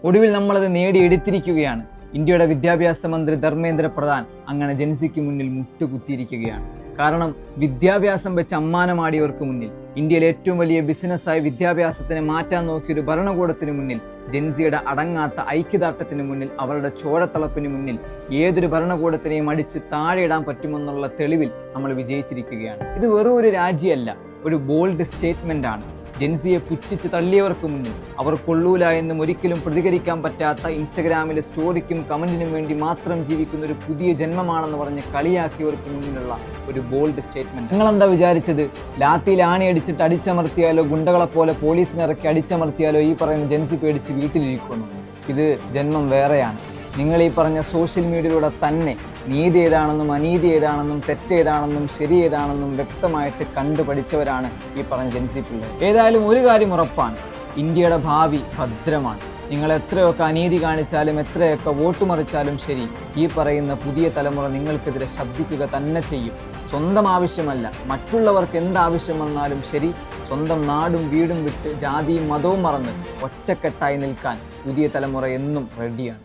ഒടുവിൽ നമ്മളത് നേടിയെടുത്തിരിക്കുകയാണ്. ഇന്ത്യയുടെ വിദ്യാഭ്യാസ മന്ത്രി ധർമ്മേന്ദ്ര പ്രധാൻ അങ്ങനെ ജെൻസിക്ക് മുന്നിൽ മുട്ടുകുത്തിയിരിക്കുകയാണ്. കാരണം വിദ്യാഭ്യാസം വെച്ച് അമ്മാനമാടിയവർക്ക് മുന്നിൽ, ഇന്ത്യയിലെ ഏറ്റവും വലിയ ബിസിനസ്സായി വിദ്യാഭ്യാസത്തിനെ മാറ്റാൻ നോക്കിയൊരു ഭരണകൂടത്തിന് മുന്നിൽ, ജെൻസിയുടെ അടങ്ങാത്ത ഐക്യദാർഢ്യത്തിന് മുന്നിൽ, അവരുടെ ചോരത്തളപ്പിന് മുന്നിൽ ഏതൊരു ഭരണകൂടത്തിനെയും അടിച്ച് താഴെയിടാൻ പറ്റുമെന്നുള്ള തെളിവിൽ നമ്മൾ വിജയിച്ചിരിക്കുകയാണ്. ഇത് വെറും ഒരു രാജ്യമല്ല, ഒരു ബോൾഡ് സ്റ്റേറ്റ്മെന്റ് ആണ്. ജെൻസിയെ പുച്ഛിച്ച് തള്ളിയവർക്ക് മുന്നിൽ, അവർ കൊള്ളൂല എന്നും ഒരിക്കലും പ്രതികരിക്കാൻ പറ്റാത്ത, ഇൻസ്റ്റഗ്രാമിലെ സ്റ്റോറിക്കും കമന്റിനും വേണ്ടി മാത്രം ജീവിക്കുന്ന ഒരു പുതിയ ജന്മമാണെന്ന് പറഞ്ഞ് കളിയാക്കിയവർക്ക് മുന്നിലുള്ള ഒരു ബോൾഡ് സ്റ്റേറ്റ്മെന്റ്. നിങ്ങളെന്താ വിചാരിച്ചത്? ലാത്തിയിൽ ആണിയടിച്ചിട്ട് അടിച്ചമർത്തിയാലോ, ഗുണ്ടകളെ പോലെ പോലീസിനിറക്കി അടിച്ചമർത്തിയാലോ ഈ പറയുന്ന ജെൻസി പേടിച്ച് വീട്ടിലിരിക്കുന്നു? ഇത് ജന്മം വേറെയാണ്. നിങ്ങൾ ഈ പറഞ്ഞ സോഷ്യൽ മീഡിയയിലൂടെ തന്നെ നീതി ഏതാണെന്നും അനീതി ഏതാണെന്നും തെറ്റേതാണെന്നും ശരി ഏതാണെന്നും വ്യക്തമായിട്ട് കണ്ടുപഠിച്ചവരാണ് ഈ പറഞ്ഞ ജെൻസി പിള്ളേർ. ഏതായാലും ഒരു കാര്യം ഉറപ്പാണ്, ഇന്ത്യയുടെ ഭാവി ഭദ്രമാണ്. നിങ്ങൾ എത്രയൊക്കെ അനീതി കാണിച്ചാലും എത്രയൊക്കെ വോട്ട് മറിച്ചാലും ശരി, ഈ പറയുന്ന പുതിയ തലമുറ നിങ്ങൾക്കെതിരെ ശബ്ദിക്കുക തന്നെ ചെയ്യും. സ്വന്തം ആവശ്യമല്ല, മറ്റുള്ളവർക്ക് എന്താവശ്യം വന്നാലും ശരി, സ്വന്തം നാടും വീടും വിട്ട് ജാതിയും മതവും മറന്ന് ഒറ്റക്കെട്ടായി നിൽക്കാൻ പുതിയ തലമുറ എന്നും റെഡിയാണ്.